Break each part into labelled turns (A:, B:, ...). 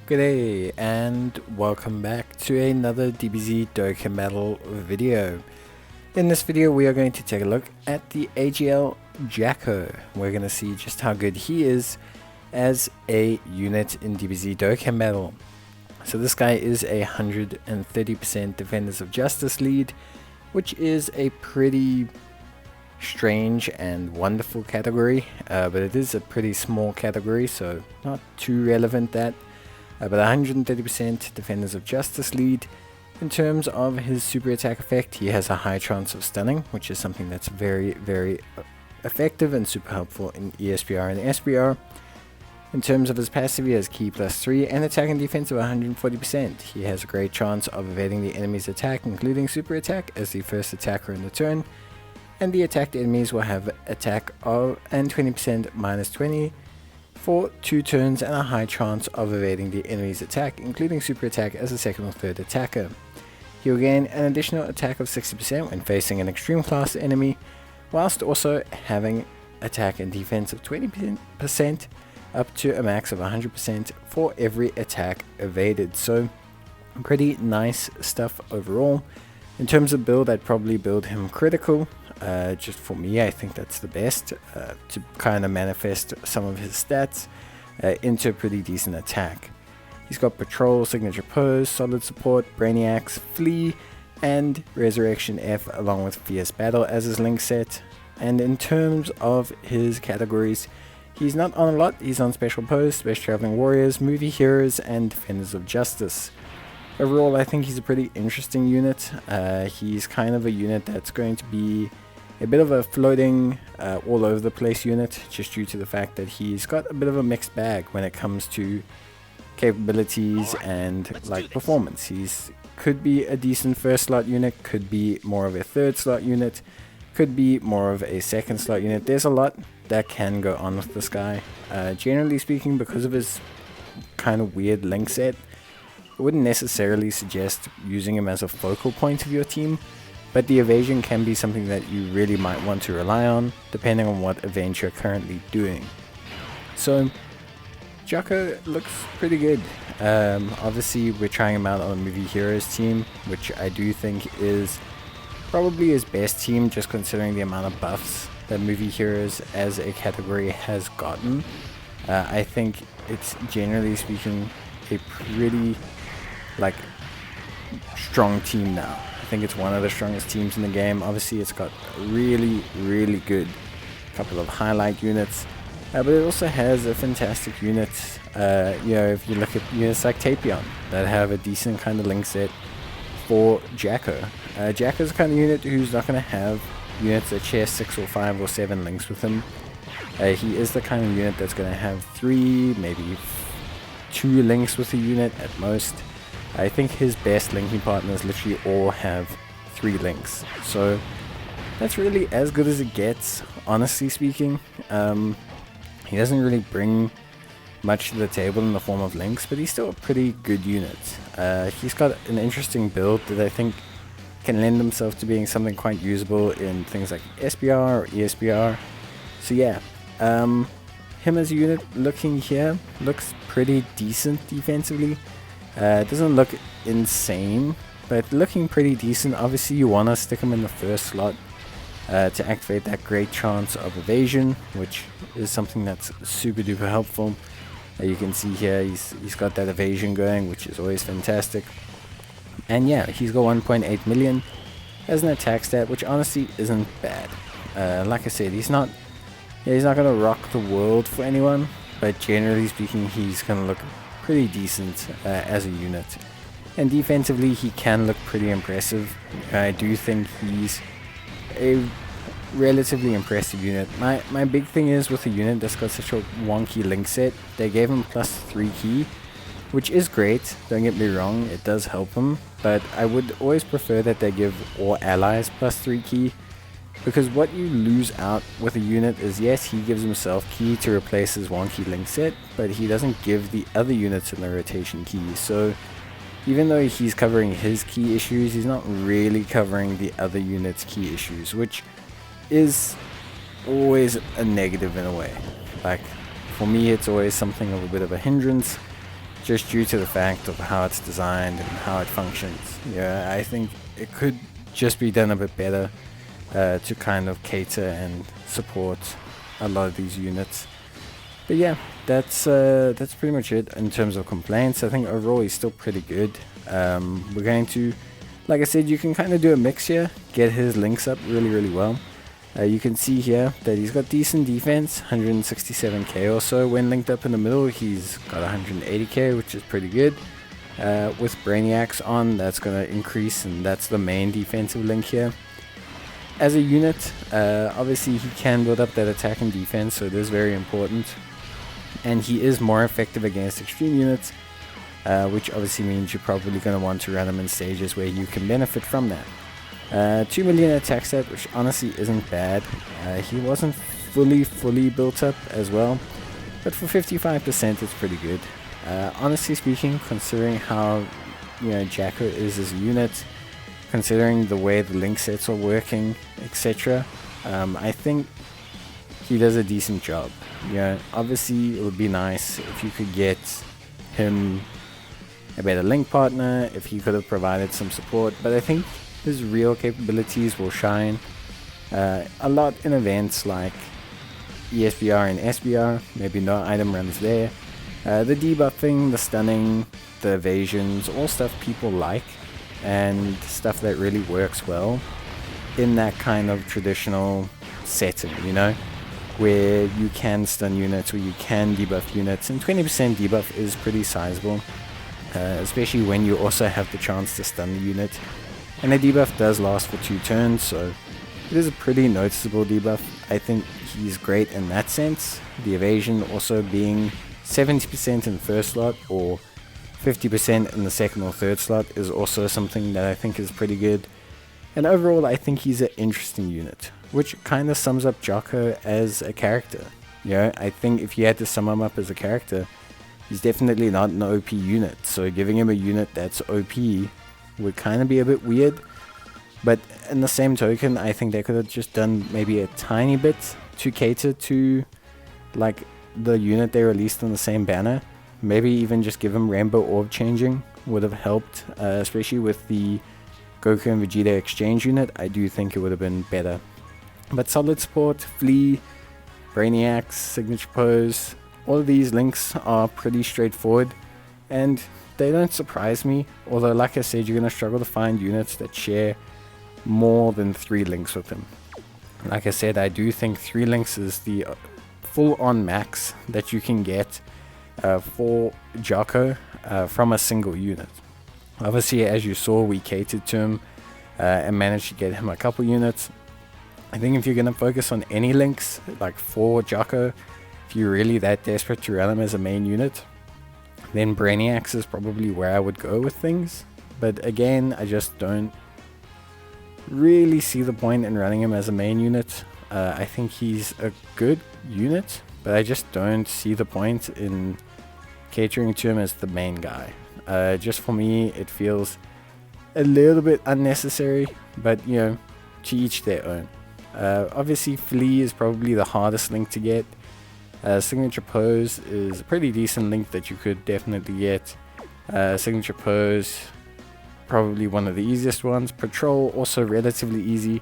A: G'day and welcome back to another DBZ Dokkan battle video. In this video we are going to take a look at the AGL Jaco. We're going to see just how good he is as a unit in DBZ Dokkan battle. So this guy is a 130% Defenders of Justice lead, which is a pretty strange and wonderful category, but it is a pretty small category, so not too relevant that. But 130% Defenders of Justice lead. In terms of his super attack effect, he has a high chance of stunning, which is something that's very effective and super helpful in ESPR and SPR. In terms of his passive, he has Ki +3 and attack and defense of 140%. He has a great chance of evading the enemy's attack, including super attack, as the first attacker in the turn. And the attacked enemies will have attack of and 20% -20 for 2 turns and a high chance of evading the enemy's attack, including super attack as a second or third attacker. He will gain an additional attack of 60% when facing an extreme class enemy, whilst also having attack and defense of 20% up to a max of 100% for every attack evaded. So pretty nice stuff overall. In terms of build, I'd probably build him critical. Just for me, I think that's the best to kind of manifest some of his stats into a pretty decent attack. He's got Patrol, Signature Pose, Solid Support, Brainiacs, Flee, and Resurrection F along with Fierce Battle as his link set. And in terms of his categories, he's not on a lot. He's on Special Pose, Special Traveling Warriors, Movie Heroes, and Defenders of Justice. Overall, I think he's a pretty interesting unit. He's kind of a unit that's going to be a bit of a floating all over the place unit, just due to the fact that he's got a bit of a mixed bag when it comes to capabilities and like performance. He's could be a decent first slot unit, could be more of a third slot unit, could be more of a second slot unit. There's a lot that can go on with this guy. Generally speaking, because of his kind of weird link set, I wouldn't necessarily suggest using him as a focal point of your team, but the evasion can be something that you really might want to rely on, depending on what event you're currently doing. So, Jaco looks pretty good. Obviously, we're trying him out on a Movie Heroes team, which I do think is probably his best team, just considering the amount of buffs that Movie Heroes as a category has gotten. I think it's, generally speaking, a pretty strong team now. I think it's one of the strongest teams in the game. Obviously, it's got a really good couple of highlight units, but it also has a fantastic unit. If you look at units like Tapion that have a decent kind of link set for Jaco. Jaco's the kind of unit who's not going to have units that share 6 or 5 or 7 links with him. He is the kind of unit that's going to have 3, maybe 2 links with a unit at most. I think his best linking partners literally all have 3 links, so that's really as good as it gets, honestly speaking. He doesn't really bring much to the table in the form of links, but he's still a pretty good unit. He's got an interesting build that I think can lend himself to being something quite usable in things like SPR or ESPR. So yeah, him as a unit looking here looks pretty decent defensively. It doesn't look insane, but looking pretty decent. Obviously, you want to stick him in the first slot to activate that great chance of evasion, which is something that's super duper helpful. You can see here he's got that evasion going, which is always fantastic. And yeah, he's got 1.8 million as an attack stat, which honestly isn't bad. Like I said, he's not going to rock the world for anyone, but generally speaking, he's going to look pretty decent as a unit. And defensively, he can look pretty impressive. I do think he's a relatively impressive unit. My big thing is with a unit that's got such a wonky link set, they gave him +3 Ki, which is great, don't get me wrong, it does help him, but I would always prefer that they give all allies +3 Ki, because what you lose out with a unit is, yes, he gives himself Ki to replace his wonky link set, but he doesn't give the other units in the rotation Ki. So even though he's covering his Ki issues, he's not really covering the other units' Ki issues, which is always a negative in a way. Like, for me, it's always something of a bit of a hindrance. just due to the fact of how it's designed and how it functions. Yeah, I think it could just be done a bit better to kind of cater and support a lot of these units. But yeah, that's pretty much it in terms of complaints. I think overall he's still pretty good. We're going to, like I said, you can kind of do a mix here, get his links up really well. You can see here that he's got decent defense, 167k or so. When linked up in the middle, he's got 180k, which is pretty good. With Brainiacs on, that's going to increase, and that's the main defensive link here. As a unit, obviously he can build up that attack and defense, so it is very important. And he is more effective against extreme units, which obviously means you're probably going to want to run him in stages where you can benefit from that. 2 million attack stat, which honestly isn't bad. He wasn't fully built up as well, but for 55% it's pretty good. Honestly speaking, considering how Jaco is as a unit, considering the way the link sets are working, etc., I think he does a decent job. Obviously it would be nice if you could get him a better link partner, if he could have provided some support, but I think his real capabilities will shine a lot in events like ESBR and SBR. Maybe no item runs there. The debuffing, the stunning, the evasions, all stuff people like, and stuff that really works well in that kind of traditional setting, where you can stun units, where you can debuff units, and 20% debuff is pretty sizable, especially when you also have the chance to stun the unit. And the debuff does last for 2 turns, so it is a pretty noticeable debuff. I think he's great in that sense. The evasion also being 70% in the first slot or 50% in the second or third slot is also something that I think is pretty good. And overall, I think he's an interesting unit, which kind of sums up Jaco as a character. I think if you had to sum him up as a character, he's definitely not an OP unit. So giving him a unit that's OP would kind of be a bit weird. But in the same token, I think they could have just done maybe a tiny bit to cater to like the unit they released on the same banner. Maybe even just give him rainbow orb changing would have helped, especially with the Goku and Vegeta exchange unit. I do think it would have been better. But solid support, Flea, Brainiacs, signature pose, all of these links are pretty straightforward, and they don't surprise me. Although, like I said, you're going to struggle to find units that share more than 3 links with them. Like I said, I do think 3 links is the full-on max that you can get for Jaco from a single unit. Obviously, as you saw, we catered to him and managed to get him a couple units. I think if you're going to focus on any links, like for Jaco, if you're really that desperate to run him as a main unit, then Brainiacs is probably where I would go with things. But again, I just don't really see the point in running him as a main unit. I think he's a good unit, but I just don't see the point in catering to him as the main guy. Just for me, it feels a little bit unnecessary, but to each their own. Obviously, Flea is probably the hardest link to get. Signature pose is a pretty decent link that you could definitely get. Signature pose, probably one of the easiest ones. Patrol, also relatively easy.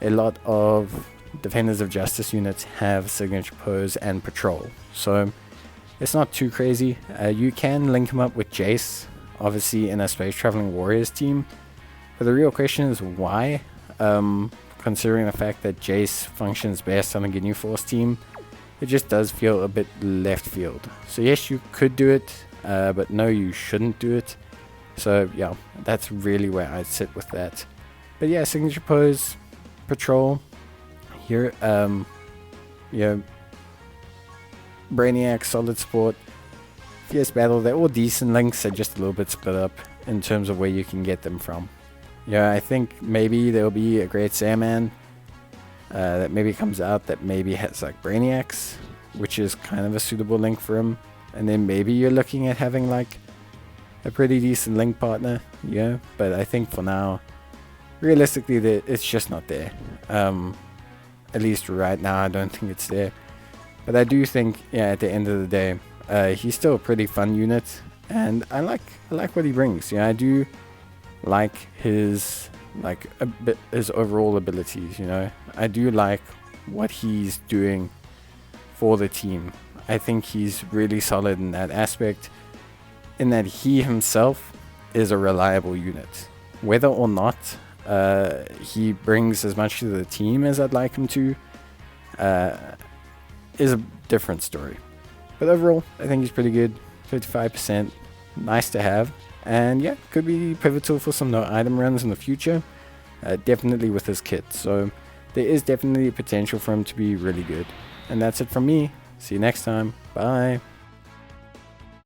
A: A lot of Defenders of Justice units have signature pose and patrol, so it's not too crazy. You can link him up with Jace, obviously in a Space Traveling Warriors team, but the real question is why, considering the fact that Jace functions best on a Ginyu Force team. It just does feel a bit left field. So yes, you could do it, but no, you shouldn't do it. So yeah, that's really where I'd sit with that. But yeah, signature pose, patrol here, Brainiac, solid support, fierce battle, they're all decent links. They're just a little bit split up in terms of where you can get them from. I think maybe there'll be a Great Saiyaman that maybe comes out that maybe has like Brainiacs, which is kind of a suitable link for him. And then maybe you're looking at having like a pretty decent link partner, but I think for now, realistically, it's just not there. At least right now, I don't think it's there. But I do think, at the end of the day, he's still a pretty fun unit, and I like what he brings. I do like his his overall abilities. I do like what he's doing for the team. I think he's really solid in that aspect, in that he himself is a reliable unit. Whether or not he brings as much to the team as I'd like him to is a different story. But overall, I think he's pretty good. 55%, nice to have. And yeah, could be pivotal for some no item runs in the future. Definitely with his kit. So there is definitely potential for him to be really good. And that's it from me. See you next time. Bye.